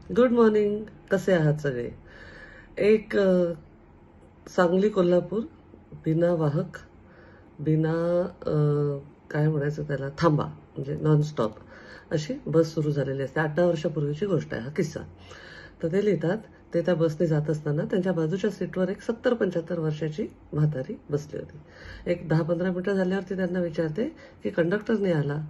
Good morning. कसे आहात सगळे? एक सांगली कोल्हापूर बिना वाहक, बिना काय म्हणायचं त्याला, थांबा म्हणजे नॉनस्टॉप अशी बस सुरू झालेली असते. 8-10 वर्षापूर्वीची गोष्ट आहे हा किस्सा. तर ते लिहितात, ते त्या बसने जात असताना त्यांच्या बाजूच्या सीटवर एक 70-75 वर्षाची म्हातारी बसली होती. एक 10-15 मिनिटं झाल्यावरती त्यांना विचारते की कंडक्टर नाही आला.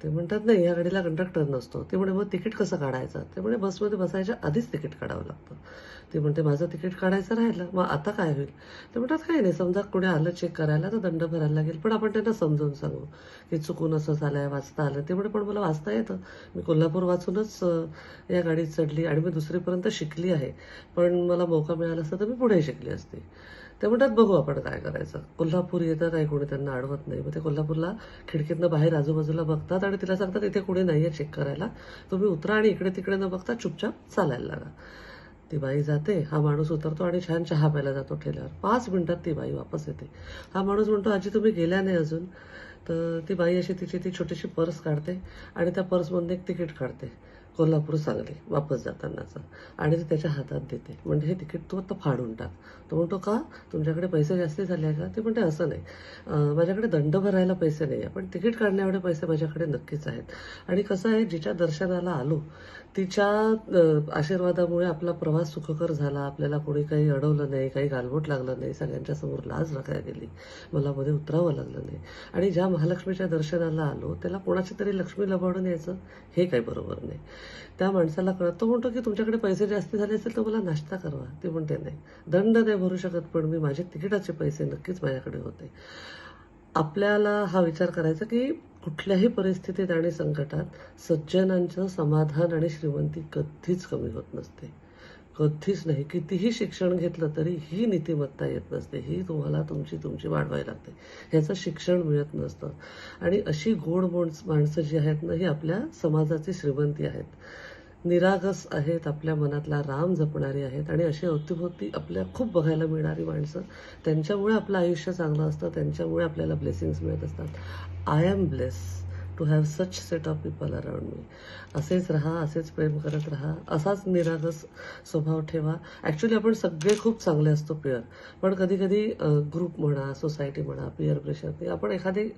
ते म्हणतात, नाही, या गाडीला कंडक्टर नसतो. ते म्हणे, मग तिकीट कसं काढायचं? ते म्हणे, बसमध्ये बसायच्या आधीच तिकीट काढावं लागतं. ती म्हणते, माझं तिकीट काढायचं राहिलं, मग आता काय होईल? ते म्हणतात, काही नाही, समजा कोणी आलं चेक करायला तर दंड भरायला लागेल, पण आपण त्यांना समजावून सांगू की चुकून असं झालंय, वाचता आलं. ते म्हणे, पण मला वाचता येतं, मी कोल्हापूर वाचूनच या गाडीत चढली आणि मी दुसरीपर्यंत शिकली आहे, पण मला मौका मिळाला असता तर मी पुढे शिकली असते. ते म्हणतात, बघू आपण काय करायचं. कोल्हापूर येतं, काही कोणी त्यांना अडवत नाही. मग ते कोल्हापूरला खिडकीतनं बाहेर आजूबाजूला बघतात आणि तिला सांगतात, इथे कोणी नाहीये चेक करायला, तुम्ही उतरा आणि इकडे तिकडे न बघता चुपचाप चालायला लागा. ती बाई जाते, हा माणूस उतरतो आणि छान चहा प्यायला जातो ठेल्यावर. 5 मिनिटात ती बाई वापस येते. हा माणूस म्हणतो, आजी तुम्ही गेल्या नाही अजून? तर ती बाई अशी तिची ती छोटीशी पर्स काढते आणि त्या पर्समधून एक तिकीट काढते, कोल्हापूर सांगली वापस जातानाचं, आणि ती त्याच्या हातात देते. म्हणजे हे तिकीट तू आता फाडून टाक. तो म्हणतो, का, तुमच्याकडे पैसे जास्ती झाले आहे का? ते म्हणते, असं नाही, माझ्याकडे दंड भरायला पैसे नाही आहे, पण तिकीट काढण्याएवढे पैसे माझ्याकडे नक्कीच आहेत. आणि कसं आहे, जिच्या दर्शनाला आलो तिच्या आशीर्वादामुळे आपला प्रवास सुखकर झाला, आपल्याला कोणी काही अडवलं नाही, काही गालबोट लागलं नाही, सगळ्यांच्या समोर लाज राखायला गेली, मला मध्ये उतरावं लागलं नाही. आणि ज्या महालक्ष्मीच्या दर्शनाला आलो त्याला कोणाची तरी लक्ष्मी लबाडून यायचं, हे काही बरोबर नाही. त्या माणसाला कळत, तो म्हणतो की तुमच्याकडे पैसे जास्ती झाले असेल तर मला नाश्ता करवा. ती म्हणते, नाही, दंड नाही भरू शकत, पण मी माझे तिकिटाचे पैसे नक्कीच माझ्याकडे होते. आपल्याला हा विचार करायचा की कुठल्याही परिस्थितीत आणि संकटात सज्जनांचं समाधान आणि श्रीमंती कधीच कमी होत नसते, कधीच नाही. कितीही शिक्षण घेतलं तरी ही नीतिमत्ता येत नसते, ही तुम्हाला तुमची तुमची वाढवायला लागते, ह्याचं शिक्षण मिळत नसतं. आणि अशी गोड माणसं जी आहेत ना, ही आपल्या समाजाची श्रीमंती आहेत, निरागस आहेत, आपल्या मनातला राम जपणारी आहेत, आणि अशी अवतीभोवती आपल्या खूप बघायला मिळणारी माणसं, त्यांच्यामुळे आपलं आयुष्य चांगलं असतं, त्यांच्यामुळे आपल्याला ब्लेसिंग्स मिळत असतात. I am blessed to have such set of people around me. असेच राहा, असेच प्रेम करत राहा, असाच निरागस स्वभाव ठेवा. ॲक्च्युली आपण सगळे खूप चांगले असतो पेअर, पण कधी कधी ग्रुप म्हणा, सोसायटी म्हणा, पेअर प्रेशरने आपण एखादी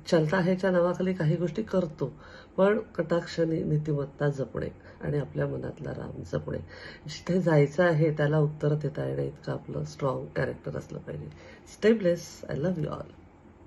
चलता ह्याच्या नावाखाली काही गोष्टी करतो, पण कटाक्षाने नीतिमत्ता जपणे आणि आपल्या मनातला राम जपणे. जिथे जायचं आहे त्याला उत्तर देता येणं इतकं आपलं स्ट्रॉंग कॅरेक्टर असलं पाहिजे. Stay bless. I love you all.